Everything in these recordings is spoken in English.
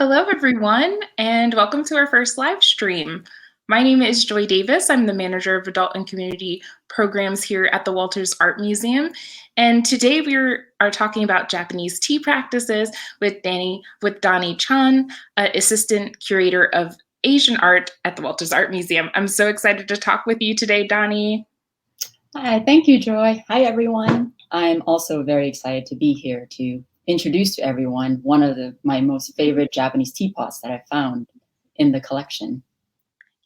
Hello, everyone, and welcome to our first live stream. My name is Joy Davis. I'm the manager of adult and community programs here at the Walters Art Museum. And today we are talking about Japanese tea practices with Dany Chan, assistant curator of Asian art at the Walters Art Museum. I'm so excited to talk with you today, Dany. Hi, thank you, Joy. Hi, everyone. I'm also very excited to be here to introduce to everyone one of my most favorite Japanese teapots that I found in the collection.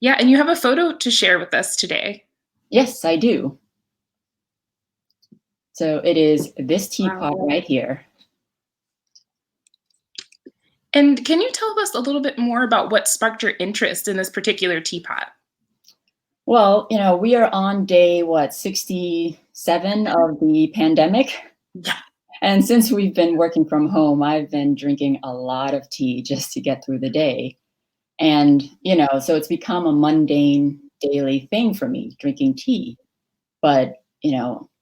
Yeah, and you have a photo to share with us today. Yes, I do. So it is this teapot right here. And can you tell us a little bit more about what sparked your interest in this particular teapot? Well, we are on day, 67 of the pandemic? Yeah. And since we've been working from home, I've been drinking a lot of tea just to get through the day. And, so it's become a mundane daily thing for me, drinking tea. But,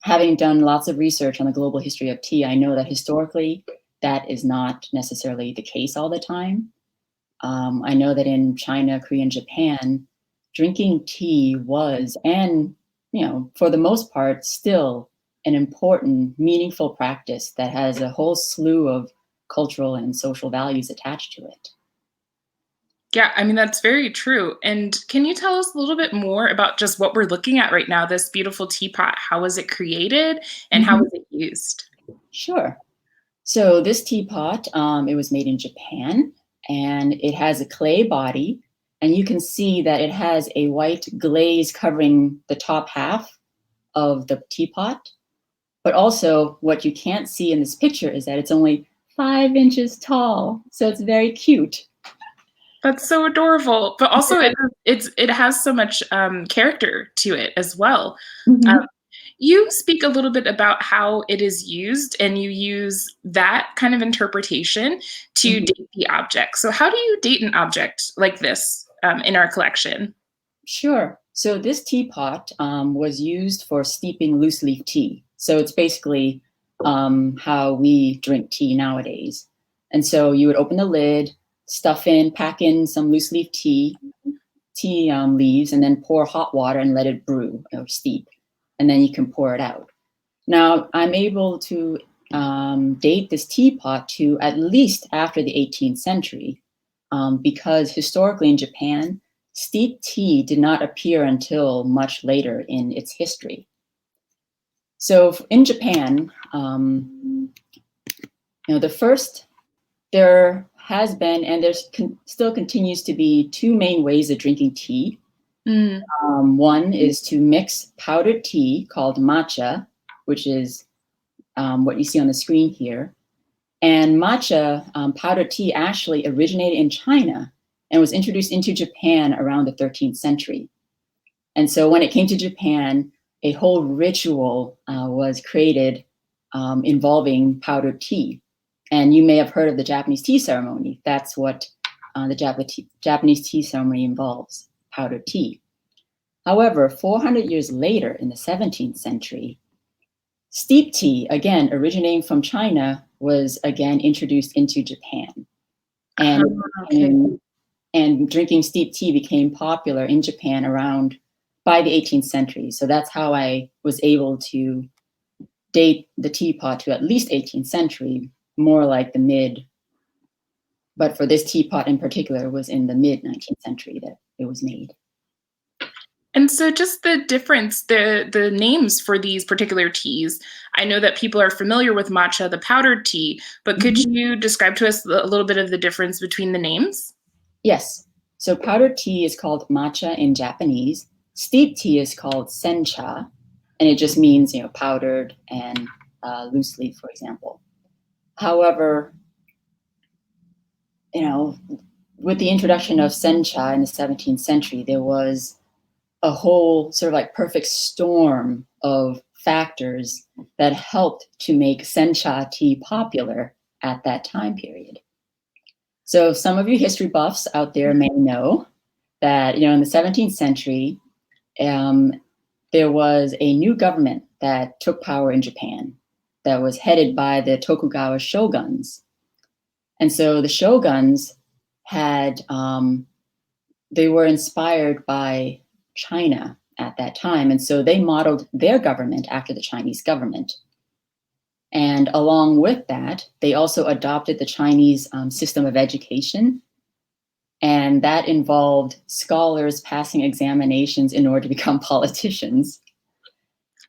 having done lots of research on the global history of tea, I know that historically that is not necessarily the case all the time. I know that in China, Korea, and Japan, drinking tea was, and, for the most part, still an important, meaningful practice that has a whole slew of cultural and social values attached to it. Yeah, I mean, that's very true. And can you tell us a little bit more about just what we're looking at right now, this beautiful teapot? How was it created and how was it used? Sure. So this teapot, it was made in Japan, and it has a clay body, and you can see that it has a white glaze covering the top half of the teapot. But also what you can't see in this picture is that it's only 5 inches tall. So it's very cute. That's so adorable. But also it has so much character to it as well. You speak a little bit about how it is used, and you use that kind of interpretation to date the object. So how do you date an object like this in our collection? Sure. So this teapot was used for steeping loose leaf tea. So it's basically how we drink tea nowadays. And so you would open the lid, pack in some loose leaf tea leaves, and then pour hot water and let it brew or steep. And then you can pour it out. Now, I'm able to date this teapot to at least after the 18th century, because historically in Japan, steeped tea did not appear until much later in its history. So in Japan, there has been, and still continues to be, two main ways of drinking tea. One is to mix powdered tea called matcha, which is what you see on the screen here. And matcha powdered tea actually originated in China and was introduced into Japan around the 13th century. And so when it came to Japan, a whole ritual was created involving powdered tea. And you may have heard of the Japanese tea ceremony. That's what the Japanese tea ceremony involves, powdered tea. However, 400 years later, in the 17th century, steep tea, again originating from China, was again introduced into Japan. And drinking steep tea became popular in Japan by the 18th century. So that's how I was able to date the teapot to at least 18th century, more like but for this teapot in particular, was in the mid 19th century that it was made. And so just the difference, the names for these particular teas, I know that people are familiar with matcha, the powdered tea, but could you describe to us a little bit of the difference between the names? Yes. So powdered tea is called matcha in Japanese. Steep tea is called sencha, and it just means, powdered and loose leaf, for example. However, with the introduction of sencha in the 17th century, there was a whole sort of like perfect storm of factors that helped to make sencha tea popular at that time period. So some of you history buffs out there may know that, in the 17th century, there was a new government that took power in Japan that was headed by the Tokugawa shoguns. And so the shoguns had, they were inspired by China at that time. And so they modeled their government after the Chinese government. And along with that, they also adopted the Chinese system of education. And that involved scholars passing examinations in order to become politicians.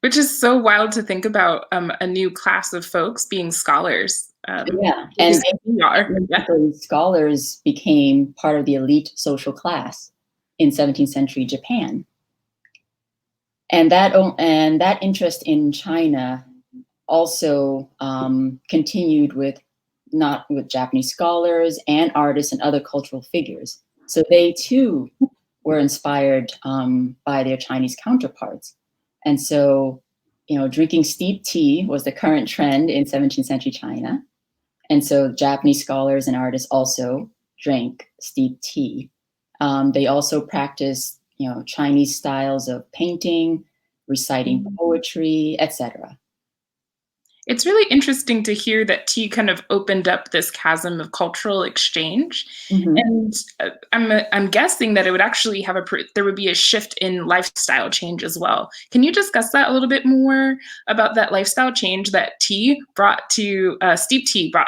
Which is so wild to think about, a new class of folks being scholars. Yeah, and scholars became part of the elite social class in 17th century Japan. And that interest in China also continued with Japanese scholars and artists and other cultural figures. So they too were inspired by their Chinese counterparts. And so, drinking steep tea was the current trend in 17th century China. And so Japanese scholars and artists also drank steep tea. They also practiced, Chinese styles of painting, reciting poetry, etc. It's really interesting to hear that tea kind of opened up this chasm of cultural exchange. And I'm guessing that it would actually have there would be a shift in lifestyle change as well. Can you discuss that a little bit more about that lifestyle change that steep tea brought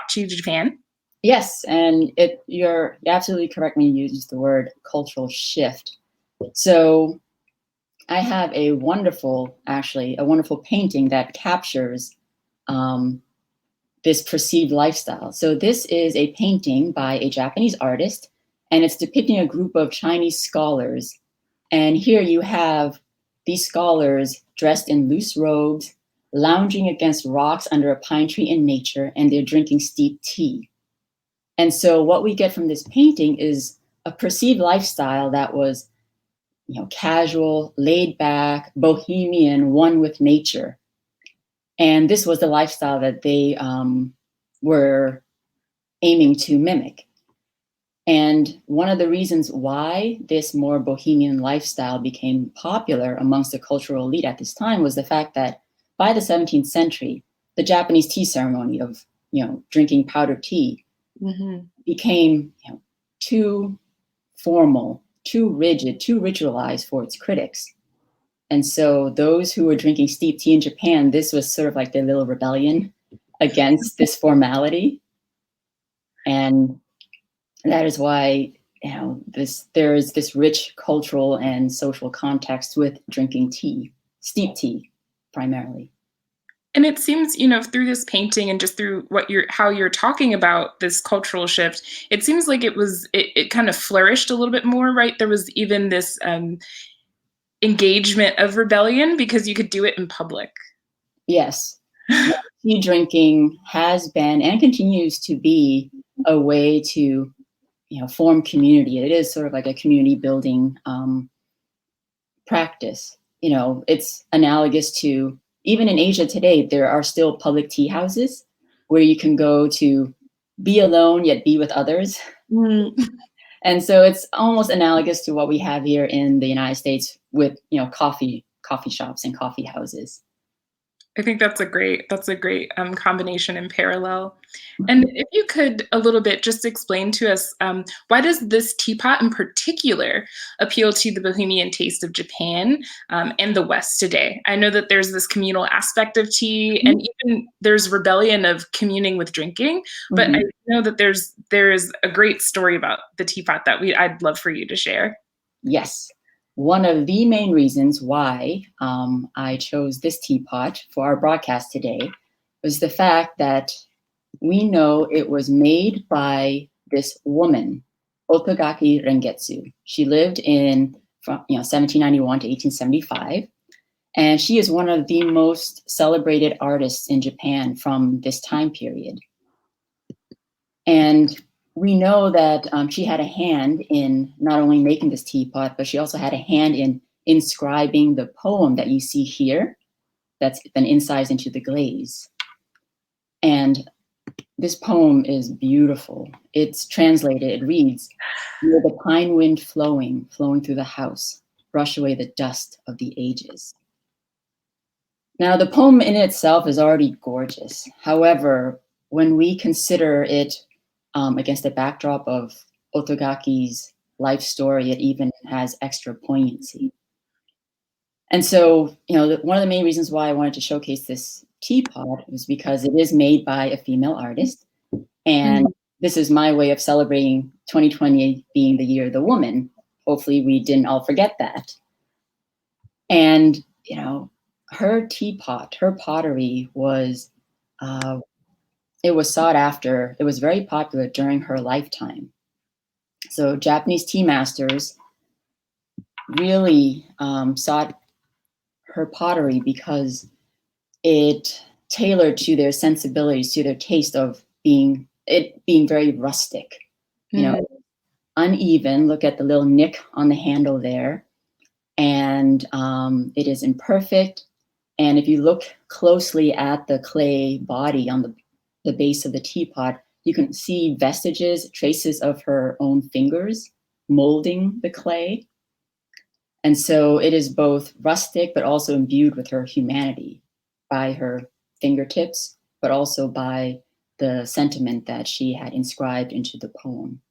to Japan? Yes, and you're absolutely correct when you use the word cultural shift. So I have a wonderful painting that captures this perceived lifestyle. So this is a painting by a Japanese artist, and it's depicting a group of Chinese scholars. And here you have these scholars dressed in loose robes, lounging against rocks under a pine tree in nature, and they're drinking steep tea. And so what we get from this painting is a perceived lifestyle that was, casual, laid back, bohemian, one with nature. And this was the lifestyle that they were aiming to mimic. And one of the reasons why this more bohemian lifestyle became popular amongst the cultural elite at this time was the fact that by the 17th century, the Japanese tea ceremony of, drinking powdered tea became too formal, too rigid, too ritualized for its critics. And so those who were drinking steep tea in Japan, this was sort of like their little rebellion against this formality. And that is why, there is this rich cultural and social context with drinking tea, steep tea primarily. And it seems, through this painting and just through how you're talking about this cultural shift, it seems like it kind of flourished a little bit more, right? There was even this engagement of rebellion because you could do it in public. Yes. Tea drinking has been and continues to be a way to, form community. It is sort of like a community building practice. It's analogous to, even in Asia today, there are still public tea houses where you can go to be alone yet be with others. And so it's almost analogous to what we have here in the United States with, coffee shops and coffee houses. I think that's a great combination and parallel. And if you could a little bit just explain to us, why does this teapot in particular appeal to the bohemian taste of Japan and the West today? I know that there's this communal aspect of tea, and even there's rebellion of communing with drinking. But I know that there is a great story about the teapot that I'd love for you to share. Yes. One of the main reasons why I chose this teapot for our broadcast today was the fact that we know it was made by this woman, Otogaki Rengetsu. She lived from 1791 to 1875, and she is one of the most celebrated artists in Japan from this time period. And we know that she had a hand in not only making this teapot, but she also had a hand in inscribing the poem that you see here that's been incised into the glaze. And this poem is beautiful. It's translated, it reads, "Hear the pine wind flowing through the house, brush away the dust of the ages." Now, the poem in itself is already gorgeous. However, when we consider it against the backdrop of Otogaki's life story, it even has extra poignancy. And so, one of the main reasons why I wanted to showcase this teapot was because it is made by a female artist. And this is my way of celebrating 2020 being the year of the woman. Hopefully we didn't all forget that. And, her teapot, her pottery was, it was sought after. It was very popular during her lifetime. So Japanese tea masters really sought her pottery because it tailored to their sensibilities, to their taste of being very rustic, uneven. Look at the little nick on the handle there. And it is imperfect. And if you look closely at the clay body on the base of the teapot, you can see vestiges, traces of her own fingers molding the clay. And so it is both rustic, but also imbued with her humanity by her fingertips, but also by the sentiment that she had inscribed into the poem.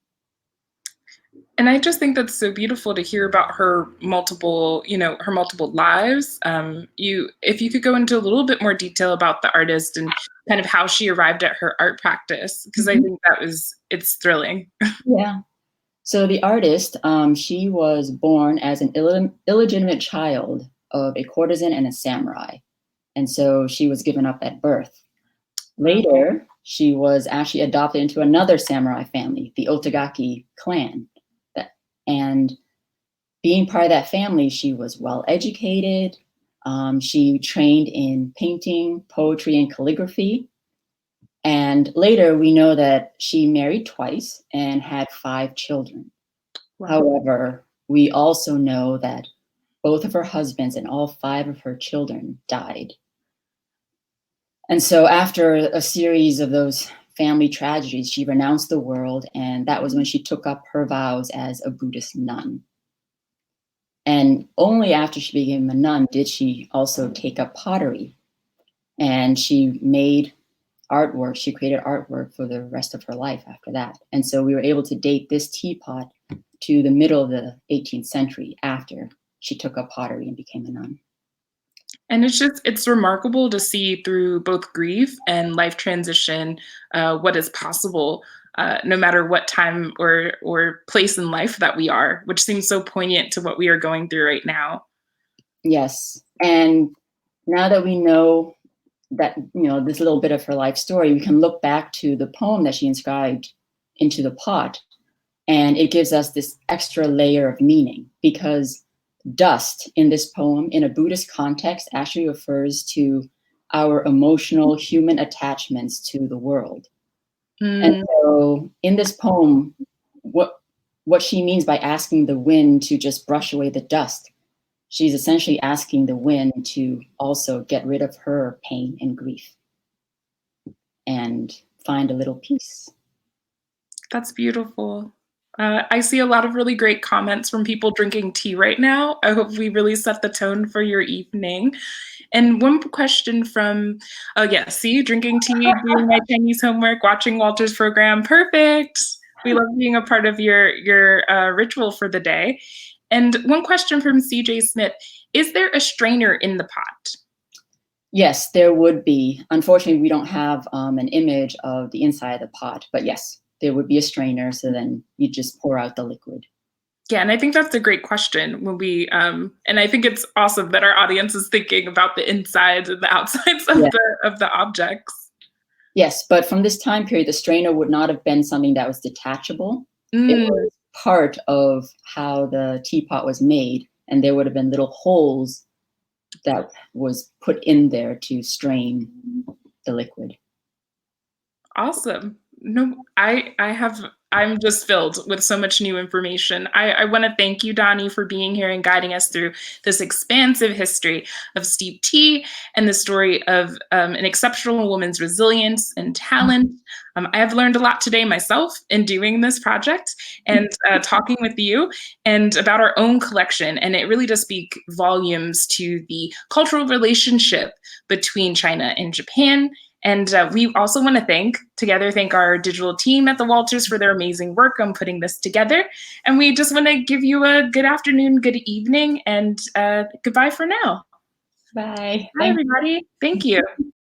And I just think that's so beautiful to hear about her multiple lives. If you could go into a little bit more detail about the artist and kind of how she arrived at her art practice, because I think it's thrilling. Yeah. So the artist, she was born as an illegitimate child of a courtesan and a samurai. And so she was given up at birth. Later, she was actually adopted into another samurai family, the Otogaki clan. And being part of that family, she was well educated. She trained in painting, poetry, and calligraphy. And later, we know that she married twice and had 5 children. Wow. However, we also know that both of her husbands and all 5 of her children died. And so after a series of those family tragedies, she renounced the world, and that was when she took up her vows as a Buddhist nun. And only after she became a nun did she also take up pottery. And she made artwork, she created artwork for the rest of her life after that. And so we were able to date this teapot to the middle of the 18th century after she took up pottery and became a nun. And it's remarkable to see through both grief and life transition what is possible, no matter what time or place in life that we are, which seems so poignant to what we are going through right now. Yes. And now that we know that, this little bit of her life story, we can look back to the poem that she inscribed into the pot, and it gives us this extra layer of meaning, because dust in this poem, in a Buddhist context, actually refers to our emotional human attachments to the world. And so in this poem, what she means by asking the wind to just brush away the dust, she's essentially asking the wind to also get rid of her pain and grief and find a little peace. That's beautiful. I see a lot of really great comments from people drinking tea right now. I hope we really set the tone for your evening. And one question from, drinking tea, doing my Chinese homework, watching Walter's program. Perfect. We love being a part of your ritual for the day. And one question from CJ Smith, is there a strainer in the pot? Yes, there would be. Unfortunately, we don't have an image of the inside of the pot, but yes, there would be a strainer. So then you just pour out the liquid. Yeah, and I think that's a great question when we, and I think it's awesome that our audience is thinking about the insides and the outsides of the objects. Yes, but from this time period, the strainer would not have been something that was detachable. It was part of how the teapot was made, and there would have been little holes that was put in there to strain the liquid. Awesome. No, I'm just filled with so much new information. I want to thank you, Dany, for being here and guiding us through this expansive history of steeped tea and the story of an exceptional woman's resilience and talent. I have learned a lot today myself in doing this project and talking with you and about our own collection. And it really does speak volumes to the cultural relationship between China and Japan And we also want to thank our digital team at the Walters for their amazing work on putting this together. And we just want to give you a good afternoon, good evening, and goodbye for now. Bye. Bye, everybody. Thank you.